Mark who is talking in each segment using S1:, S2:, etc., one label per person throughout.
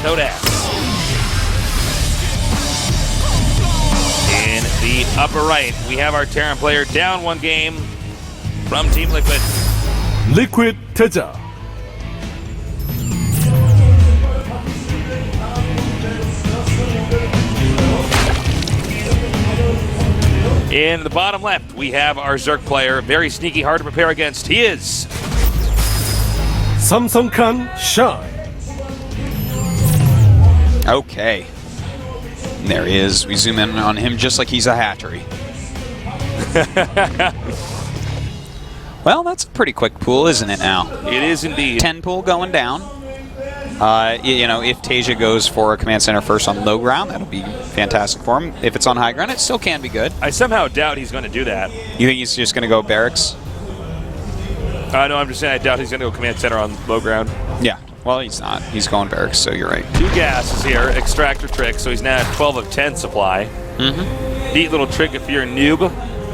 S1: Toad ass. In the upper right, we have our Terran player down 1 game from Team Liquid.
S2: Liquid TaeJa.
S1: In the bottom left, we have our Zerg player, very sneaky, hard to prepare against. He is
S2: Samsung-kan Shine.
S3: Okay. There he is. We zoom in on him just like he's a hatchery. Well, that's a pretty quick pool, isn't it now?
S1: It is indeed.
S3: 10 pool going down. You know, if TaeJa goes for a command center first on low ground, that'll be fantastic for him. If it's on high ground, it still can be good.
S1: I somehow doubt he's going to do that.
S3: You think he's just going to go barracks?
S1: No, I'm just saying I doubt he's going to go command center on low ground.
S3: Yeah. Well, he's not. He's going barracks, so you're right.
S1: 2 gases here, extractor trick, so he's now at 12 of 10 supply. Neat little trick if you're a noob.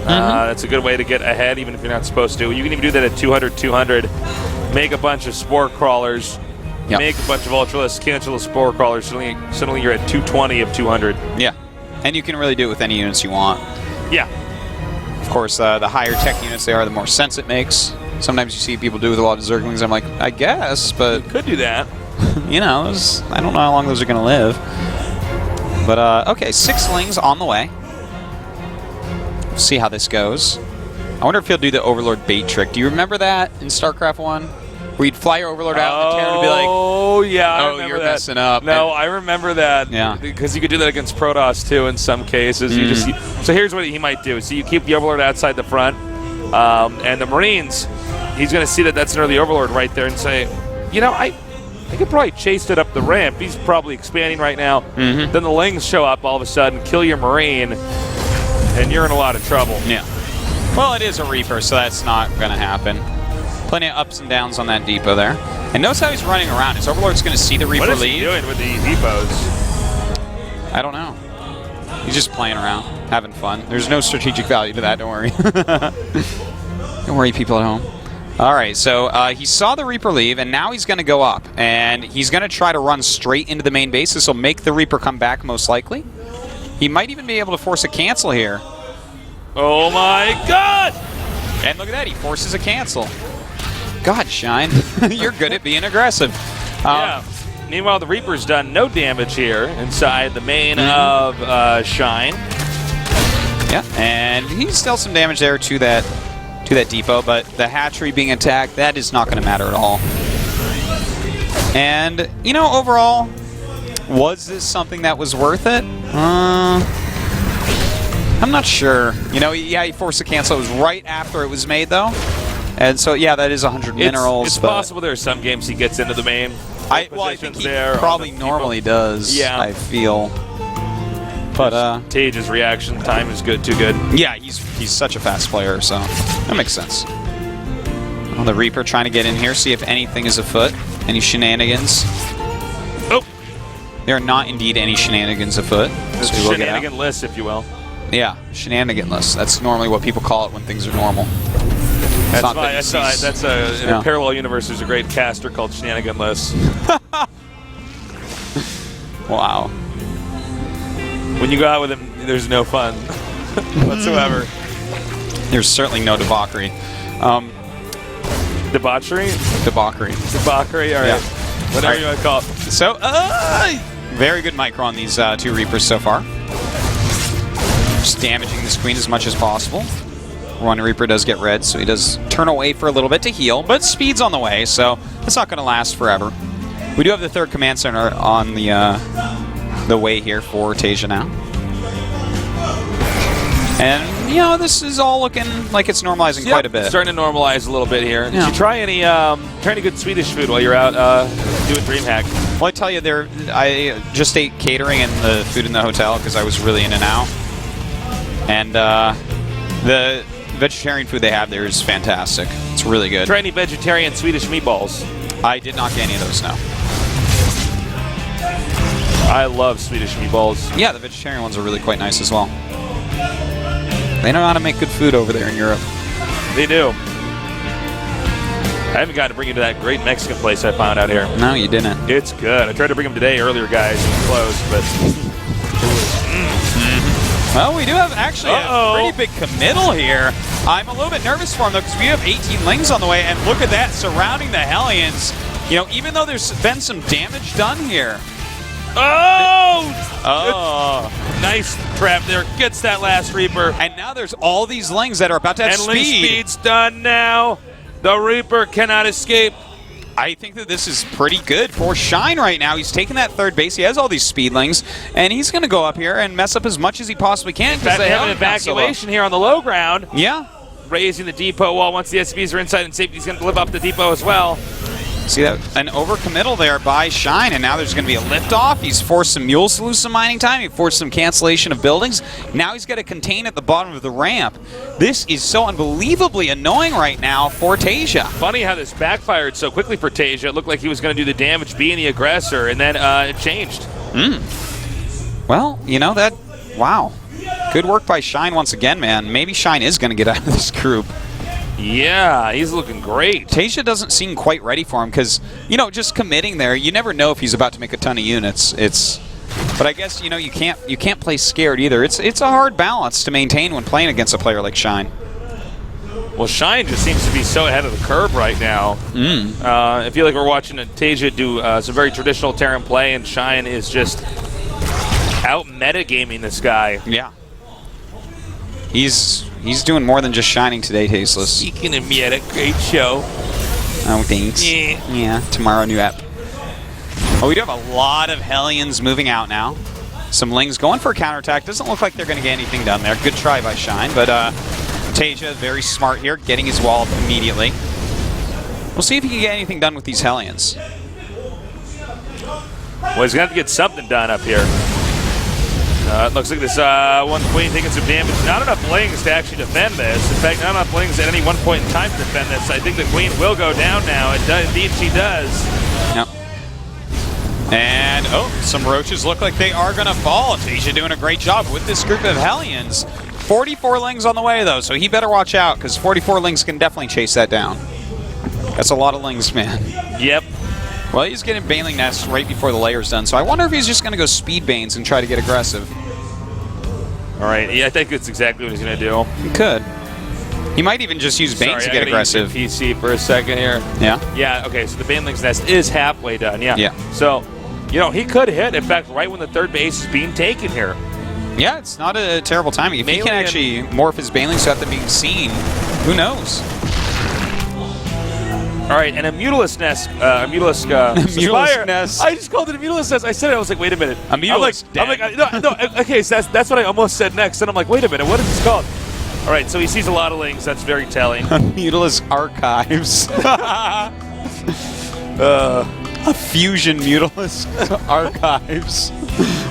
S1: That's a good way to get ahead, even if you're not supposed to. You can even do that at 200, make a bunch of spore crawlers, make a bunch of ultralisk, cancel spore crawlers, suddenly you're at 220 of 200.
S3: Yeah. And you can really do it with any units you want.
S1: Yeah.
S3: Of course, the higher tech units they are, the more sense it makes. Sometimes you see people do with a lot of Zerglings. I'm like, I guess, but...
S1: You could do that.
S3: You know, I don't know how long those are going to live. But, okay, 6 Lings on the way. We'll see how this goes. I wonder if he'll do the Overlord bait trick. Do you remember that in StarCraft 1? Where you'd fly your Overlord out and the Terran would be like,
S1: oh, yeah, I remember
S3: you're
S1: that.
S3: messing up.
S1: No, I remember that.
S3: Yeah.
S1: Because you could do that against Protoss, too, in some cases. So here's what he might do. So you keep the Overlord outside the front, and the Marines, he's going to see that that's an early Overlord right there and say, you know, I could probably chase it up the ramp. He's probably expanding right now. Then the Lings show up all of a sudden, kill your Marine, and you're in a lot of trouble.
S3: Yeah. Well, it is a Reaper, so that's not going to happen. Plenty of ups and downs on that depot there. And notice how he's running around. His Overlord's going to see the Reaper leave.
S1: What is he doing with these depots?
S3: I don't know. He's just playing around, having fun. There's no strategic value to that, don't worry. Don't worry, people at home. All right, so he saw the Reaper leave, and now he's going to go up. And he's going to try to run straight into the main base. This will make the Reaper come back, most likely. He might even be able to force a cancel here.
S1: Oh, my God!
S3: And look at that, he forces a cancel. God, Shine, you're good at being aggressive.
S1: Yeah. Meanwhile, the Reaper's done no damage here inside the main of Shine.
S3: Yeah, and he's dealt some damage there to that depot, but the hatchery being attacked, that is not going to matter at all. And, you know, overall, was this something that was worth it? I'm not sure. You know, yeah, he forced a cancel. It was right after it was made, though. And so, yeah, that is 100 minerals.
S1: It's possible there are some games he gets into the main.
S3: Well, I think he probably normally does, I feel. But
S1: TaeJa's reaction time is good, too good.
S3: Yeah, he's such a fast player, so that makes sense. Well, the Reaper trying to get in here, see if anything is afoot. Any shenanigans.
S1: Oh!
S3: There are not indeed any shenanigans afoot.
S1: It's
S3: So
S1: shenanigan-less, if you will.
S3: Yeah, shenanigan-less. That's normally what people call it when things are normal.
S1: That's in a parallel universe, there's a great caster called Shenaniganless.
S3: Wow.
S1: When you go out with him, there's no fun whatsoever.
S3: There's certainly no debauchery.
S1: Debauchery?
S3: Debauchery.
S1: Debauchery, all right.
S3: Yeah.
S1: Whatever you want to call it.
S3: So, very good micro on these 2 Reapers so far. Just damaging this Queen as much as possible. One Reaper does get red, so he does turn away for a little bit to heal, but speed's on the way, so it's not going to last forever. We do have the 3rd command center on the way here for TaeJa now. And, you know, this is all looking like it's normalizing quite a bit.
S1: It's starting to normalize a little bit here.
S3: Yeah.
S1: Did you try any good Swedish food while you're out doing DreamHack?
S3: Well, I tell you, I just ate catering and the food in the hotel because I was really in and out. And the vegetarian food they have there is fantastic. It's really good.
S1: Try any vegetarian Swedish meatballs?
S3: I did not get any of those, no.
S1: I love Swedish meatballs.
S3: Yeah, the vegetarian ones are really quite nice as well. They know how to make good food over there in Europe.
S1: They do. I haven't got to bring you to that great Mexican place I found out here.
S3: No, you didn't.
S1: It's good. I tried to bring him today earlier, guys. It closed, but...
S3: Well, we do have actually a pretty big committal here. I'm a little bit nervous for him, though, because we have 18 Lings on the way, and look at that, surrounding the Hellions. You know, even though there's been some damage done here.
S1: Nice trap there. Gets that last Reaper.
S3: And now there's all these Lings that are about to have
S1: and Ling
S3: speed.
S1: speed's done now. The Reaper cannot escape.
S3: I think that this is pretty good for Shine right now. He's taking that third base. He has all these speedlings, and he's going to go up here and mess up as much as he possibly can.
S1: They have an evacuation here on the low ground.
S3: Yeah.
S1: Raising the depot wall once the SCVs are inside, and safety's going to live up the depot as well.
S3: See that? An overcommittal there by Shine, and now there's going to be a liftoff. He's forced some mules to lose some mining time. He forced some cancellation of buildings. Now he's got to contain at the bottom of the ramp. This is so unbelievably annoying right now for TaeJa.
S1: Funny how this backfired so quickly for TaeJa. It looked like he was going to do the damage, being the aggressor, and then it changed.
S3: Well, you know that. Wow. Good work by Shine once again, man. Maybe Shine is going to get out of this group.
S1: Yeah, he's looking great.
S3: TaeJa doesn't seem quite ready for him because, you know, just committing there, you never know if he's about to make a ton of units. But I guess, you know, you can't play scared either. It's a hard balance to maintain when playing against a player like Shine.
S1: Well, Shine just seems to be so ahead of the curve right now. I feel like we're watching TaeJa do some very traditional Terran play, and Shine is just out metagaming this guy.
S3: Yeah. He's doing more than just shining today, Tasteless.
S1: Speaking of meta, great show.
S3: Oh, thanks. Yeah, tomorrow, new app. Oh, we do have a lot of Hellions moving out now. Some Lings going for a counterattack. Doesn't look like they're going to get anything done there. Good try by Shine, but TaeJa, very smart here, getting his wall up immediately. We'll see if he can get anything done with these Hellions.
S1: Well, he's going to have to get something done up here. It looks like this one Queen taking some damage. Not enough Lings to actually defend this. In fact, not enough Lings at any one point in time to defend this. I think the Queen will go down now. Indeed, she does.
S3: Yep. And, some Roaches look like they are going to fall. TaeJa doing a great job with this group of Hellions. 44 Lings on the way, though, so he better watch out, because 44 Lings can definitely chase that down. That's a lot of Lings, man.
S1: Yep.
S3: Well, he's getting Baneling Nests right before the layer's done, so I wonder if he's just going to go Speed Banes and try to get aggressive.
S1: All right, yeah, I think that's exactly what he's going to do.
S3: He could. He might even just use Banes to get aggressive.
S1: Use your PC for a second here.
S3: Yeah?
S1: Yeah, okay, so the Baneling's Nest is halfway done, yeah.
S3: Yeah.
S1: So, you know, he could hit, in fact, right when the third base is being taken here.
S3: Yeah, it's not a terrible timing. If he can actually morph his Banelings without them being seen, who knows?
S1: All right, and a Mutalisk Nest,
S3: Mutalisk Nest.
S1: I just called it a Mutalisk Nest. I said it, I was like, wait a minute.
S3: A Mutalisk
S1: okay, so that's what I almost said next. And I'm like, wait a minute, what is this called? All right, so he sees a lot of Lings. That's very telling.
S3: Mutalisk Archives. A fusion Mutalisk Archives.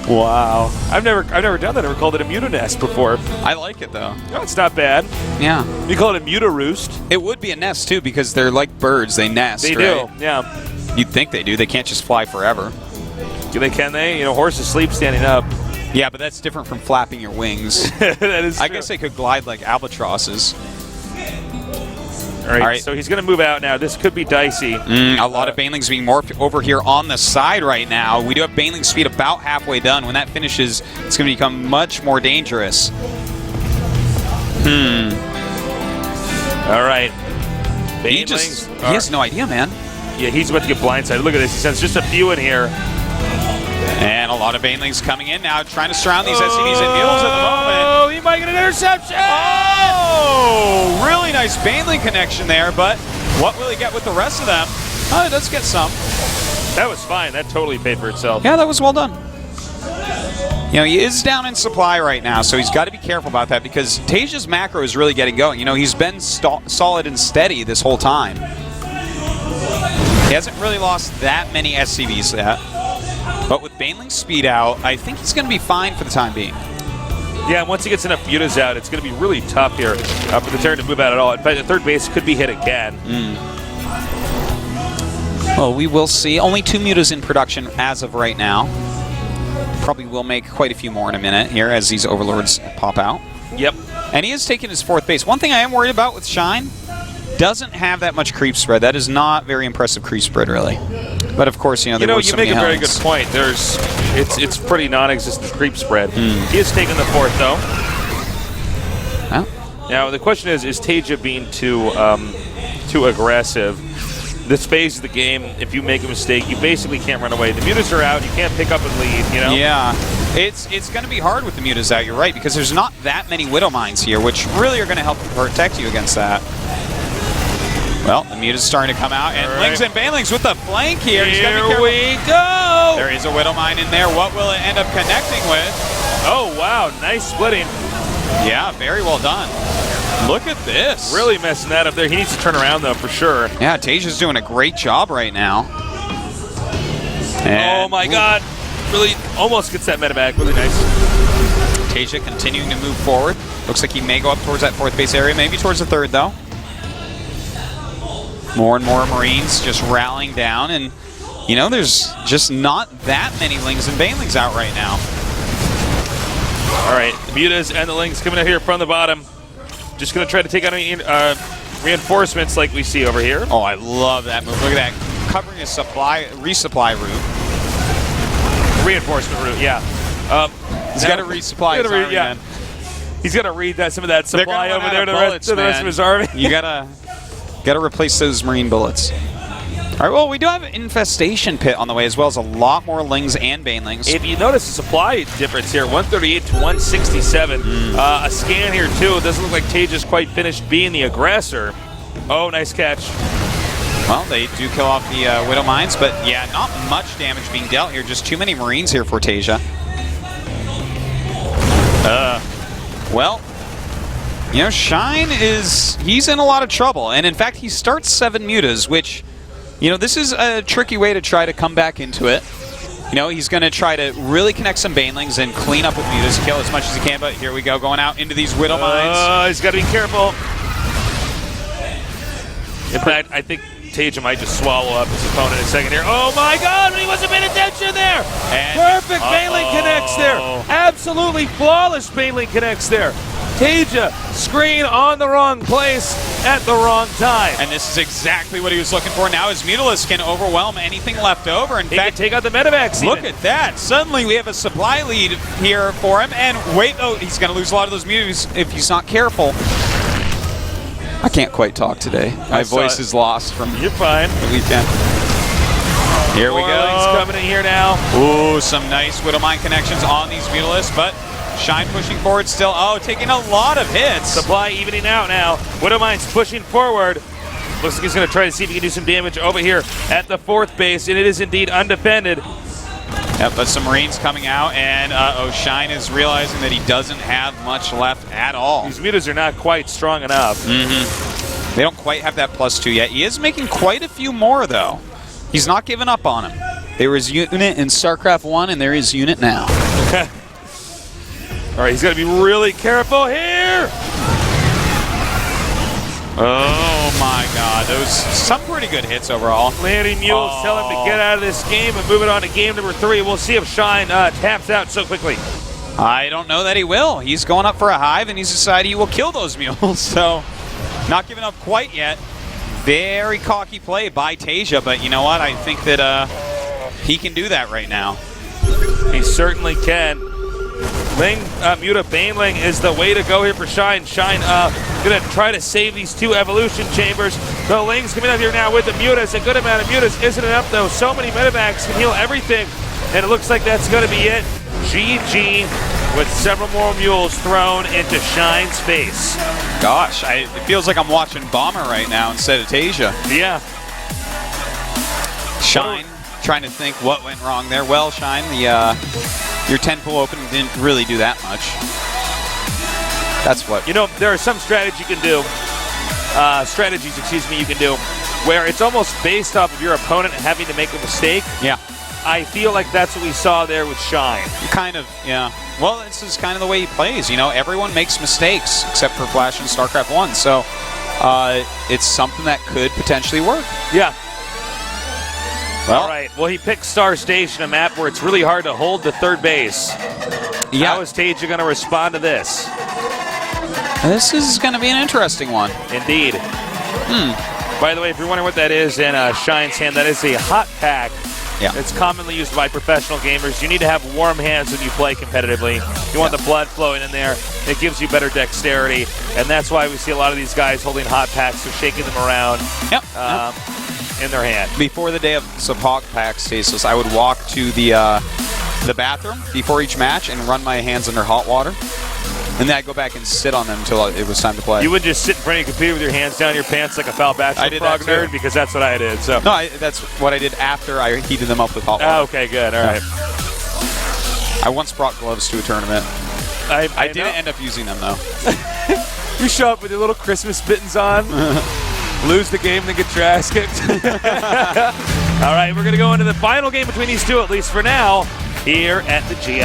S3: Wow.
S1: I've never done that. I've never called it a Mutanest before.
S3: I like it, though.
S1: No, it's not bad.
S3: Yeah.
S1: You call it a Mutaroost.
S3: It would be a nest, too, because they're like birds. They nest,
S1: They
S3: right?
S1: do, yeah.
S3: You'd think they do. They can't just fly forever.
S1: Can they? You know, horses sleep standing up.
S3: Yeah, but that's different from flapping your wings.
S1: That is true.
S3: I guess they could glide like albatrosses.
S1: All right, so he's going to move out now. This could be dicey.
S3: A lot of Banelings being morphed over here on the side right now. We do have Baneling speed about halfway done. When that finishes, it's going to become much more dangerous.
S1: All right.
S3: He has no idea, man.
S1: Yeah, he's about to get blindsided. Look at this. He sends just a few in here.
S3: And a lot of Banelings coming in now, trying to surround these SCVs and mules at the moment.
S1: Oh, he might get an interception!
S3: Oh, really nice Baneling connection there, but what will he get with the rest of them? Oh, he does get some.
S1: That was fine. That totally paid for itself.
S3: Yeah, that was well done. You know, he is down in supply right now, so he's got to be careful about that because TaeJa's macro is really getting going. You know, he's been solid and steady this whole time. He hasn't really lost that many SCVs yet. But with Baneling's speed out, I think he's going to be fine for the time being.
S1: Yeah, and once he gets enough mutas out, it's going to be really tough here for the Terran to move out at all. In fact, the third base could be hit again.
S3: Well, we will see. Only 2 mutas in production as of right now. Probably will make quite a few more in a minute here as these overlords pop out.
S1: Yep.
S3: And he is taking his 4th base. One thing I am worried about with Shine doesn't have that much creep spread. That is not very impressive creep spread, really. But of course, there were so
S1: make
S3: many
S1: a very good
S3: helms.
S1: point. It's pretty non-existent creep spread. He is taking the fourth though.
S3: Well,
S1: Now the question is TaeJa being too aggressive? This phase of the game, if you make a mistake, you basically can't run away. The mutas are out. You can't pick up and lead.
S3: Yeah, it's going to be hard with the mutas out. You're right, because there's not that many Widow Mines here, which really are going to help protect you against that. Well, the muta's starting to come out, and Lings and Banelings with the flank here.
S1: Here we go.
S3: There is a Widow Mine in there. What will it end up connecting with?
S1: Oh wow, nice splitting.
S3: Yeah, very well done. Look at this.
S1: Really messing that up there. He needs to turn around though for sure.
S3: Yeah, TaeJa's doing a great job right now. And
S1: oh my God, really almost gets that meta back. Really nice.
S3: TaeJa continuing to move forward. Looks like he may go up towards that fourth base area, maybe towards the third though. More and more Marines just rallying down, and there's just not that many Lings and Banelings out right now.
S1: All right, the mutas and the Lings coming out here from the bottom. Just going to try to take out any reinforcements like we see over here.
S3: Oh, I love that move. Look at that, covering a resupply route.
S1: Reinforcement route, yeah.
S3: He's got to resupply his army, man.
S1: He's got to read some of that supply over there to the rest of his army.
S3: You gotta replace those Marine bullets. All right, well, we do have an infestation pit on the way, as well as a lot more Lings and Banelings.
S1: If you notice the supply difference here, 138 to 167. A scan here, too. It doesn't look like TaeJa's quite finished being the aggressor. Oh, nice catch.
S3: Well, they do kill off the Widow Mines, but yeah, not much damage being dealt here. Just too many Marines here for TaeJa. Well, Shine he's in a lot of trouble. And in fact, he starts 7 mutas, which, this is a tricky way to try to come back into it. He's going to try to really connect some Banelings and clean up with mutas, kill as much as he can, but here we go, going out into these Widow Mines.
S1: He's got to be careful. In fact, I think TaeJa might just swallow up his opponent in a second here. Oh my God, he wasn't paying attention there. And perfect Baneling connects there. Absolutely flawless Baneling connects there. TaeJa, screen on the wrong place at the wrong time.
S3: And this is exactly what he was looking for. Now his Mutalisk can overwhelm anything left over. In fact,
S1: take out the medevacs.
S3: Look at that. Suddenly we have a supply lead here for him. And wait, he's going to lose a lot of those Mutas if he's not careful. I can't quite talk today. My voice is lost from
S1: You're fine.
S3: the weekend. Here we go.
S1: He's coming in here now.
S3: Ooh, some nice Widow Mine connections on these Mutalisks, but Shine pushing forward still. Oh, taking a lot of hits.
S1: Supply evening out now. Widow Mine's pushing forward. Looks like he's going to try to see if he can do some damage over here at the fourth base, and it is indeed undefended.
S3: Yep, but some Marines coming out, and Shine is realizing that he doesn't have much left at all.
S1: These mutas are not quite strong enough.
S3: They don't quite have that +2 yet. He is making quite a few more, though. He's not giving up on him. There was unit in StarCraft 1, and there is unit now.
S1: All right, he's got to be really careful here.
S3: Oh my God, those some pretty good hits overall.
S1: Landing mules tell him to get out of this game and move it on to game number 3. We'll see if Shine taps out so quickly.
S3: I don't know that he will. He's going up for a hive, and he's decided he will kill those mules. So, not giving up quite yet. Very cocky play by TaeJa, but you know what? I think that he can do that right now.
S1: He certainly can. Muta Baneling is the way to go here for Shine. Shine going to try to save these 2 evolution chambers. The Lings coming out here now with the Mutas. A good amount of Mutas isn't enough though. So many medevacs can heal everything. And it looks like that's going to be it. GG with several more mules thrown into Shine's face.
S3: Gosh, it feels like I'm watching Bomber right now instead of TaeJa.
S1: Yeah.
S3: Shine trying to think what went wrong there. Well, Shine, your 10-pool opening didn't really do that much. That's what.
S1: There are some strategies you can do, you can do, where it's almost based off of your opponent having to make a mistake.
S3: Yeah.
S1: I feel like that's what we saw there with Shine.
S3: Kind of, yeah. Well, this is kind of the way he plays. Everyone makes mistakes except for Flash and StarCraft 1. So it's something that could potentially work.
S1: Yeah.
S3: Well,
S1: all right. Well, he picked Star Station, a map where it's really hard to hold the third base.
S3: Yeah.
S1: How is TaeJa going to respond to this?
S3: This is going to be an interesting one.
S1: Indeed. By the way, if you're wondering what that is in Shine's hand, that is a hot pack.
S3: Yeah.
S1: It's commonly used by professional gamers. You need to have warm hands when you play competitively. You want the blood flowing in there. It gives you better dexterity, and that's why we see a lot of these guys holding hot packs or shaking them around in their hand.
S3: Before the day of some hot packs, Stasis, I would walk to the bathroom before each match and run my hands under hot water. And then I'd go back and sit on them until it was time to play.
S1: You would just sit in front of your computer with your hands down your pants like a foul bachelor frog nerd, because that's what I did. So
S3: no, that's what I did after I heated them up with hot water.
S1: Oh, okay, good. All right.
S3: I once brought gloves to a tournament. I didn't end up using them, though.
S1: You show up with your little Christmas mittens on, lose the game, then get trash kicked. All right, we're going to go into the final game between these two, at least for now, here at the GS.